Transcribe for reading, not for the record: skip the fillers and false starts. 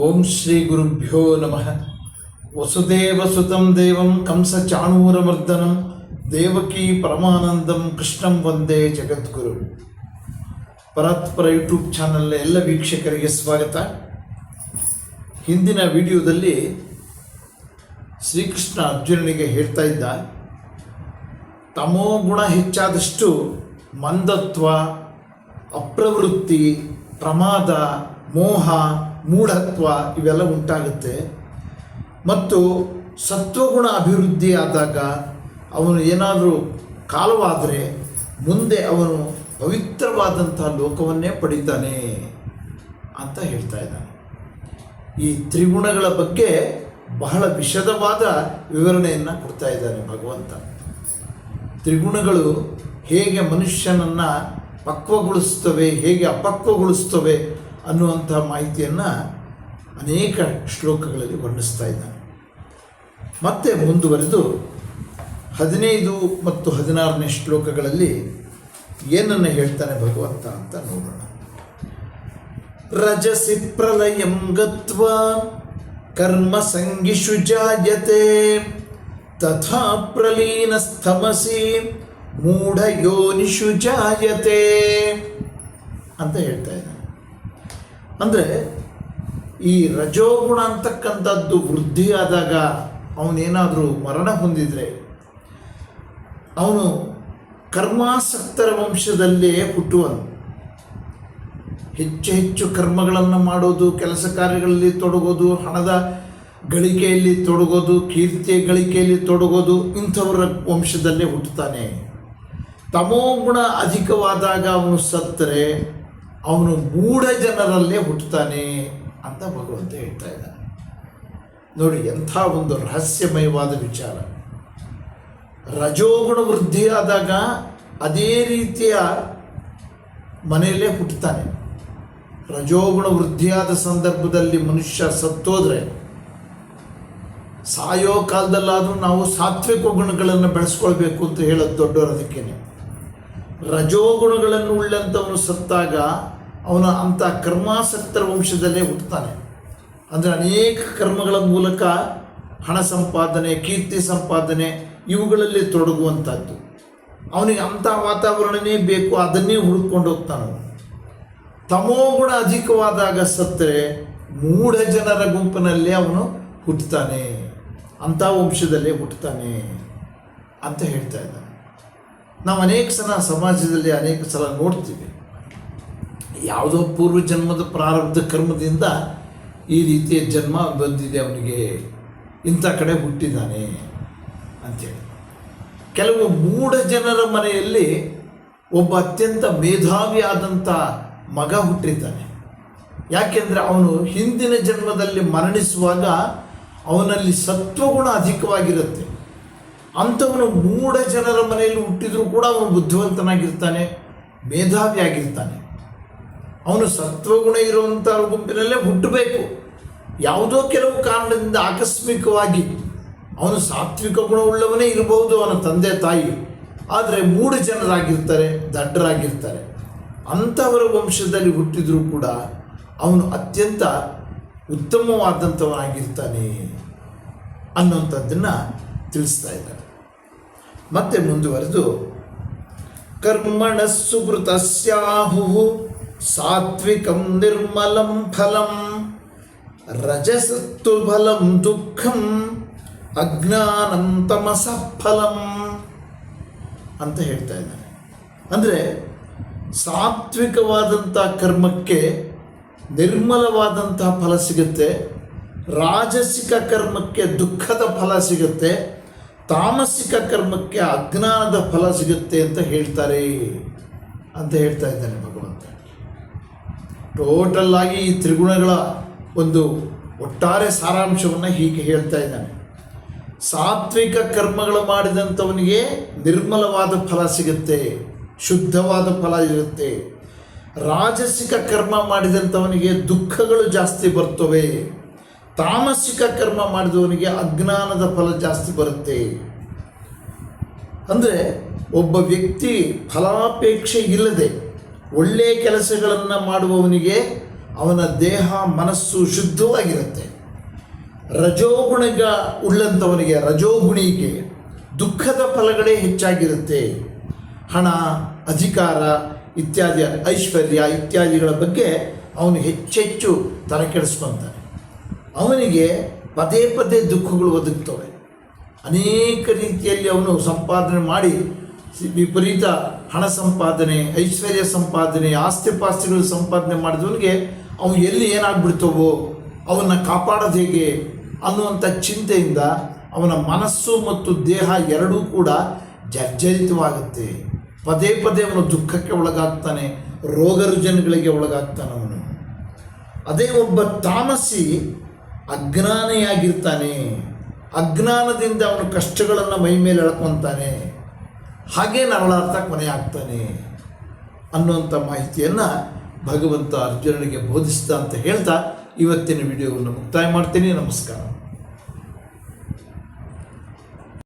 ಓಂ ಶ್ರೀ ಗುರುಭ್ಯೋ ನಮಃ. ವಸುದೇವಸುತಂ ದೇವಂ ಕಂಸಚಾಣೂರಮರ್ದನಂ ದೇವಕೀ ಪರಮಾನಂದಂ ಕೃಷ್ಣಂ ವಂದೇ ಜಗದ್ಗುರು. ಪರಾತ್ಪರ ಯೂಟ್ಯೂಬ್ ಚಾನಲ್ನ ಎಲ್ಲ ವೀಕ್ಷಕರಿಗೆ ಸ್ವಾಗತ. ಹಿಂದಿನ ವಿಡಿಯೋದಲ್ಲಿ ಶ್ರೀಕೃಷ್ಣ ಅರ್ಜುನನಿಗೆ ಹೇಳ್ತಾ ಇದ್ದ, ತಮೋಗುಣ ಹೆಚ್ಚಾದಷ್ಟು ಮಂದತ್ವ, ಅಪ್ರವೃತ್ತಿ, ಪ್ರಮಾದ, ಮೋಹ, ಮೂಢತ್ವ ಇವೆಲ್ಲ ಉಂಟಾಗುತ್ತೆ. ಮತ್ತು ಸತ್ವಗುಣ ಅಭಿವೃದ್ಧಿ ಆದಾಗ ಅವನು ಏನಾದರೂ ಕಾಲವಾದರೆ ಮುಂದೆ ಅವನು ಪವಿತ್ರವಾದಂಥ ಲೋಕವನ್ನೇ ಪಡಿತಾನೆ ಅಂತ ಹೇಳ್ತಾ ಇದ್ದಾನೆ. ಈ ತ್ರಿಗುಣಗಳ ಬಗ್ಗೆ ಬಹಳ ವಿಶದವಾದ ವಿವರಣೆಯನ್ನು ಕೊಡ್ತಾ ಇದ್ದಾನೆ ಭಗವಂತ. ತ್ರಿಗುಣಗಳು ಹೇಗೆ ಮನುಷ್ಯನನ್ನು ಪಕ್ವಗೊಳಿಸ್ತವೆ, ಹೇಗೆ ಅಪಕ್ವಗೊಳಿಸ್ತವೆ ಅನ್ನುವಂಥ ಮಾಹಿತಿಯನ್ನು ಅನೇಕ ಶ್ಲೋಕಗಳಲ್ಲಿ ವರ್ಣಿಸ್ತಾ ಇದ್ದಾನೆ. ಮತ್ತೆ ಮುಂದುವರೆದು 15 ಮತ್ತು 16ನೇ ಶ್ಲೋಕಗಳಲ್ಲಿ ಏನನ್ನು ಹೇಳ್ತಾನೆ ಭಗವಂತ ಅಂತ ನೋಡೋಣ. ರಜಸಿ ಪ್ರಲಯಂ ಗತ್ವಾ ಕರ್ಮ ಸಂಗಿಷು ಜಾಯತೆ ತಥಾ ಪ್ರಲೀನಸ್ತಮಸಿ ಮೂಢಯೋನಿಷು ಜಾಯತೆ ಅಂತ ಹೇಳ್ತಾ ಇದ್ದಾನೆ. ಅಂದರೆ ಈ ರಜೋಗುಣ ಅಂತಕ್ಕಂಥದ್ದು ವೃದ್ಧಿಯಾದಾಗ ಅವನೇನಾದರೂ ಮರಣ ಹೊಂದಿದರೆ ಅವನು ಕರ್ಮಾಸಕ್ತರ ವಂಶದಲ್ಲೇ ಹುಟ್ಟುವನು. ಹೆಚ್ಚು ಹೆಚ್ಚು ಕರ್ಮಗಳನ್ನು ಮಾಡೋದು, ಕೆಲಸ ಕಾರ್ಯಗಳಲ್ಲಿ ತೊಡಗೋದು, ಹಣದ ಗಳಿಕೆಯಲ್ಲಿ ತೊಡಗೋದು, ಕೀರ್ತಿಯ ಗಳಿಕೆಯಲ್ಲಿ ತೊಡಗೋದು, ಇಂಥವರ ವಂಶದಲ್ಲೇ ಹುಟ್ಟುತ್ತಾನೆ. ತಮೋಗುಣ ಅಧಿಕವಾದಾಗ ಅವನು ಸತ್ತರೆ ಅವನು ಮೂಢ ಜನರಲ್ಲೇ ಹುಟ್ಟುತ್ತಾನೆ ಅಂತ ಭಗವಂತ ಹೇಳ್ತಾ ಇದ್ದಾನೆ. ನೋಡಿ, ಎಂಥ ಒಂದು ರಹಸ್ಯಮಯವಾದ ವಿಚಾರ. ರಜೋಗುಣ ವೃದ್ಧಿಯಾದಾಗ ಅದೇ ರೀತಿಯ ಮನೆಯಲ್ಲೇ ಹುಟ್ಟುತ್ತಾನೆ. ರಜೋಗುಣ ವೃದ್ಧಿಯಾದ ಸಂದರ್ಭದಲ್ಲಿ ಮನುಷ್ಯ ಸತ್ತೋದ್ರೆ ಸಾಯೋ ಕಾಲದಲ್ಲಾದರೂ ನಾವು ಸಾತ್ವಿಕ ಗುಣಗಳನ್ನು ಬೆಳೆಸ್ಕೊಳ್ಬೇಕು ಅಂತ ಹೇಳೋದು ದೊಡ್ಡವರು. ಅದಕ್ಕೇನೆ ರಜೋಗುಣಗಳನ್ನು ಉಳ್ಳಂಥವನು ಸತ್ತಾಗ ಅವನು ಅಂಥ ಕರ್ಮಾಸಕ್ತರ ವಂಶದಲ್ಲೇ ಹುಟ್ಟುತ್ತಾನೆ. ಅಂದರೆ ಅನೇಕ ಕರ್ಮಗಳ ಮೂಲಕ ಹಣ ಸಂಪಾದನೆ, ಕೀರ್ತಿ ಸಂಪಾದನೆ ಇವುಗಳಲ್ಲಿ ತೊಡಗುವಂಥದ್ದು. ಅವನಿಗೆ ಅಂಥ ವಾತಾವರಣನೇ ಬೇಕು, ಅದನ್ನೇ ಹುಡುಕೊಂಡು ಹೋಗ್ತಾನೆ. ತಮೋಗುಣ ಅಧಿಕವಾದಾಗ ಸತ್ತರೆ ಮೂಢ ಜನರ ಗುಂಪಿನಲ್ಲೇ ಅವನು ಹುಟ್ಟುತ್ತಾನೆ, ಅಂಥ ವಂಶದಲ್ಲೇ ಹುಟ್ಟುತ್ತಾನೆ ಅಂತ ಹೇಳ್ತಾ ಇದ್ದಾನೆ. ನಾವು ಅನೇಕ ಸಲ ಸಮಾಜದಲ್ಲಿ ಅನೇಕ ಸಲ ನೋಡ್ತೀವಿ, ಯಾವುದೋ ಪೂರ್ವ ಜನ್ಮದ ಪ್ರಾರಬ್ಧ ಕರ್ಮದಿಂದ ಈ ರೀತಿಯ ಜನ್ಮ ಬಂದಿದೆ, ಅವನಿಗೆ ಇಂಥ ಕಡೆ ಹುಟ್ಟಿದ್ದಾನೆ ಅಂಥೇಳಿ. ಕೆಲವು ಮೂಢ ಜನರ ಮನೆಯಲ್ಲಿ ಒಬ್ಬ ಅತ್ಯಂತ ಮೇಧಾವಿ ಆದಂಥ ಮಗ ಹುಟ್ಟಿದ್ದಾನೆ. ಯಾಕೆಂದರೆ ಅವನು ಹಿಂದಿನ ಜನ್ಮದಲ್ಲಿ ಮರಣಿಸುವಾಗ ಅವನಲ್ಲಿ ಸತ್ವಗುಣ ಅಧಿಕವಾಗಿರುತ್ತೆ. ಅಂಥವನು ಮೂಢ ಜನರ ಮನೆಯಲ್ಲಿ ಹುಟ್ಟಿದರೂ ಕೂಡ ಅವನು ಬುದ್ಧಿವಂತನಾಗಿರ್ತಾನೆ, ಮೇಧಾವಿಯಾಗಿರ್ತಾನೆ. ಅವನು ಸತ್ವಗುಣ ಇರುವಂಥ ಗುಂಪಿನಲ್ಲೇ ಹುಟ್ಟಬೇಕು. ಯಾವುದೋ ಕೆಲವು ಕಾರಣದಿಂದ ಆಕಸ್ಮಿಕವಾಗಿ ಅವನು ಸಾತ್ವಿಕ ಗುಣವುಳ್ಳವನೇ ಇರಬಹುದು, ಅವನ ತಂದೆ ತಾಯಿ, ಆದರೆ ಮೂಢ ಜನರಾಗಿರ್ತಾರೆ, ದಡ್ಡರಾಗಿರ್ತಾರೆ. ಅಂಥವರ ವಂಶದಲ್ಲಿ ಹುಟ್ಟಿದರೂ ಕೂಡ ಅವನು ಅತ್ಯಂತ ಉತ್ತಮವಾದಂಥವನಾಗಿರ್ತಾನೆ ಅನ್ನುವಂಥದ್ದನ್ನು ತಿಳಿಸ್ತಾ ಇದ್ದಾನೆ. ಮತ್ತೆ ಮುಂದುವರೆದು, ಕರ್ಮಣ ಸುಕೃತಸ್ಯಾಹು ಸಾತ್ವಿಕಂ ನಿರ್ಮಲಂ ಫಲಂ ರಜಸತ್ತು ಫಲಂ ದುಃಖಂ ಅಜ್ಞಾನಂ ತಮಸಃ ಫಲಂ ಅಂತ ಹೇಳ್ತಾ ಇದ್ದಾನೆ. ಅಂದರೆ ಸಾತ್ವಿಕವಾದಂಥ ಕರ್ಮಕ್ಕೆ ನಿರ್ಮಲವಾದಂತಹ ಫಲ ಸಿಗುತ್ತೆ, ರಾಜಸಿಕ ಕರ್ಮಕ್ಕೆ ದುಃಖದ ಫಲ ಸಿಗುತ್ತೆ, ತಾಮಸಿಕ ಕರ್ಮಕ್ಕೆ ಅಜ್ಞಾನದ ಫಲ ಸಿಗುತ್ತೆ ಅಂತ ಹೇಳ್ತಾ ಇದ್ದಾನೆ ಭಗವಂತ. ಟೋಟಲ್ ಆಗಿ ಈ ತ್ರಿಗುಣಗಳ ಒಂದು ಒಟ್ಟಾರೆ ಸಾರಾಂಶವನ್ನು ಹೀಗೆ ಹೇಳ್ತಾ ಇದ್ದಾನೆ. ಸಾತ್ವಿಕ ಕರ್ಮಗಳು ಮಾಡಿದಂಥವನಿಗೆ ನಿರ್ಮಲವಾದ ಫಲ ಸಿಗುತ್ತೆ, ಶುದ್ಧವಾದ ಫಲ ಇರುತ್ತೆ. ರಾಜಸಿಕ ಕರ್ಮ ಮಾಡಿದಂಥವನಿಗೆ ದುಃಖಗಳು ಜಾಸ್ತಿ ಬರ್ತವೆ, ತಾಮಸಿಕ ಕರ್ಮ ಮಾಡಿದವನಿಗೆ ಅಜ್ಞಾನದ ಫಲ ಜಾಸ್ತಿ ಬರುತ್ತೆ. ಅಂದರೆ ಒಬ್ಬ ವ್ಯಕ್ತಿ ಫಲಾಪೇಕ್ಷೆ ಇಲ್ಲದೆ ಒಳ್ಳೆಯ ಕೆಲಸಗಳನ್ನು ಮಾಡುವವನಿಗೆ ಅವನ ದೇಹ ಮನಸ್ಸು ಶುದ್ಧವಾಗಿರುತ್ತೆ. ರಜೋಗುಣಿಗ ಉಳ್ಳಂಥವನಿಗೆ, ರಜೋಗುಣಿಗೆ ದುಃಖದ ಫಲಗಳೇ ಹೆಚ್ಚಾಗಿರುತ್ತೆ. ಹಣ, ಅಧಿಕಾರ ಇತ್ಯಾದಿ, ಐಶ್ವರ್ಯ ಇತ್ಯಾದಿಗಳ ಬಗ್ಗೆ ಅವನು ಹೆಚ್ಚೆಚ್ಚು ತಲೆ ಕೆಡಿಸ್ಕೊತಾನೆ. ಅವನಿಗೆ ಪದೇ ಪದೇ ದುಃಖಗಳು ಒದಗ್ತವೆ. ಅನೇಕ ರೀತಿಯಲ್ಲಿ ಅವನು ಸಂಪಾದನೆ ಮಾಡಿ ವಿಪರೀತ ಹಣ ಸಂಪಾದನೆ, ಐಶ್ವರ್ಯ ಸಂಪಾದನೆ, ಆಸ್ತಿಪಾಸ್ತಿಗಳು ಸಂಪಾದನೆ ಮಾಡಿದವನಿಗೆ ಅವನು ಎಲ್ಲಿ ಏನಾಗ್ಬಿಡ್ತವೋ ಅವನ್ನ ಕಾಪಾಡೋದು ಹೇಗೆ ಅನ್ನುವಂಥ ಚಿಂತೆಯಿಂದ ಅವನ ಮನಸ್ಸು ಮತ್ತು ದೇಹ ಎರಡೂ ಕೂಡ ಜರ್ಜರಿತವಾಗುತ್ತೆ. ಪದೇ ಪದೇ ಅವನು ದುಃಖಕ್ಕೆ ಒಳಗಾಗ್ತಾನೆ, ರೋಗ ರುಜಿನಗಳಿಗೆ ಒಳಗಾಗ್ತಾನೆ ಅವನು. ಅದೇ ಒಬ್ಬ ತಾಮಸಿ ಅಜ್ಞಾನಿಯಾಗಿರ್ತಾನೆ, ಅಜ್ಞಾನದಿಂದ ಅವನು ಕಷ್ಟಗಳನ್ನು ಮೈ ಮೇಲೆ ಎಳ್ಕೊತಾನೆ, ಹಾಗೇ ನರಳಾರ್ಥ ಕೊನೆ ಆಗ್ತಾನೆ ಅನ್ನುವಂಥ ಮಾಹಿತಿಯನ್ನು ಭಗವಂತ ಅರ್ಜುನನಿಗೆ ಬೋಧಿಸಿದ ಅಂತ ಹೇಳ್ತಾ ಇವತ್ತಿನ ವಿಡಿಯೋವನ್ನು ಮುಕ್ತಾಯ ಮಾಡ್ತೀನಿ. ನಮಸ್ಕಾರ.